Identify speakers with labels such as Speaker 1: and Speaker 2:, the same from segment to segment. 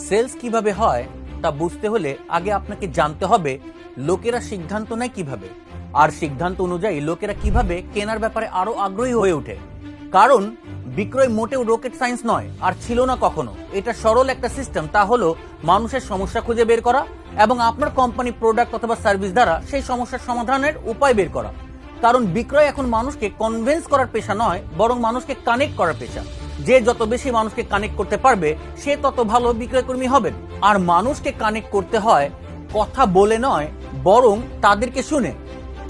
Speaker 1: Sales কিভাবে হয় তা বুঝতে হলে আগে আপনাকে জানতে হবে লোকেরা সিদ্ধান্ত নেয় কিভাবে, আর সিদ্ধান্ত অনুযায়ী লোকেরা কিভাবে কেনার ব্যাপারে আরো আগ্রহী হয়ে ওঠে। কারণ বিক্রয় মোটেও রকেট সায়েন্স নয়, আর ছিল না কখনো। এটা সরল একটা সিস্টেম, তা হলো মানুষের সমস্যা খুঁজে বের করা এবং আপনার কোম্পানি প্রোডাক্ট অথবা সার্ভিস দ্বারা সেই সমস্যার সমাধানের উপায় বের করা। কারণ বিক্রয় এখন মানুষকে কনভিন্স করার পেশা নয়, বরং মানুষকে কানেক্ট করার পেশা। যে যত বেশি মানুষকে কানেক্ট করতে পারবে সে তত ভালো বিক্রয়কর্মী হবেন। আর মানুষকে কানেক্ট করতে হয় কথা বলে নয়, বরং তাদেরকে শুনে,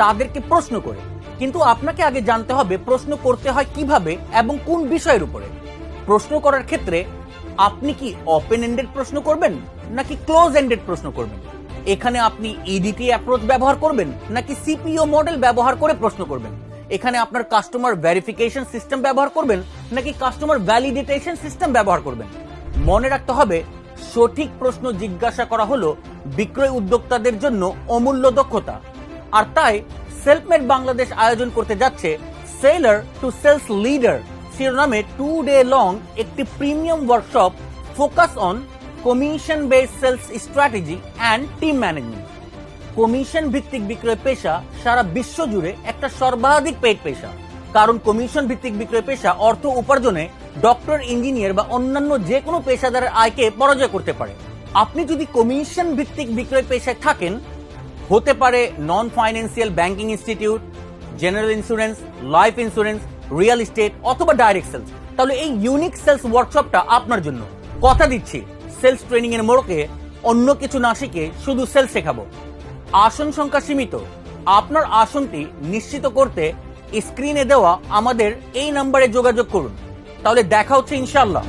Speaker 1: তাদেরকে প্রশ্ন করে। কিন্তু আপনাকে আগে জানতে হবে প্রশ্ন করতে হয় কিভাবে এবং কোন বিষয়ের উপরে। প্রশ্ন করার ক্ষেত্রে আপনি কি ওপেন এন্ডেড প্রশ্ন করবেন নাকি ক্লোজ এন্ডেড প্রশ্ন করবেন? এখানে আপনি ইডিটি অ্যাপ্রোচ ব্যবহার করবেন নাকি সিপিও মডেল ব্যবহার করে প্রশ্ন করবেন? এখানে আপনার কাস্টমার ভেরিফিকেশন সিস্টেম ব্যবহার করবেন নাকি কাস্টমার ভ্যালিডেশন সিস্টেম ব্যবহার করবেন? মনে রাখতে হবে, সঠিক প্রশ্ন জিজ্ঞাসা করা হলো বিক্রয় উদ্যোক্তাদের জন্য অমূল্য দক্ষতা। আর তাই সেলফমেড বাংলাদেশ আয়োজন করতে যাচ্ছে সেলার টু সেলস লিডার শিরোনামে 2 ডে লং একটি premium workshop focus on commission based sales strategy and team management. Commission ভিত্তিক বিক্রয় পেশা সারা বিশ্ব জুড়ে একটা সর্বাধিক পেইড পেশা। কারণ কমিশন ভিত্তিক বিক্রয় পেশা অর্থ উপার্জনে ডক্টর, ইঞ্জিনিয়ার বা অন্যান্য যে কোনো পেশাদারের আয়কে পরাজয় করতে পারে। আপনি যদি কমিশন ভিত্তিক বিক্রয় পেশায় থাকেন, হতে পারে non financial banking institute, general insurance, life insurance, real estate অথবা ডাইরেক্ট সেলস, তাহলে এই ইউনিক সেলস ওয়ার্কশপটা আপনার জন্য। কথা দিচ্ছি, সেলস ট্রেনিং এর মোড়কে অন্য কিছু না শিখে শুধু সেলস শেখাবো। আসন সংখ্যা সীমিত। আপনার আসনটি নিশ্চিত করতে স্ক্রিনে দেওয়া আমাদের এই নম্বরে যোগাযোগ করুন। তাহলে দেখা হচ্ছে ইনশাআল্লাহ।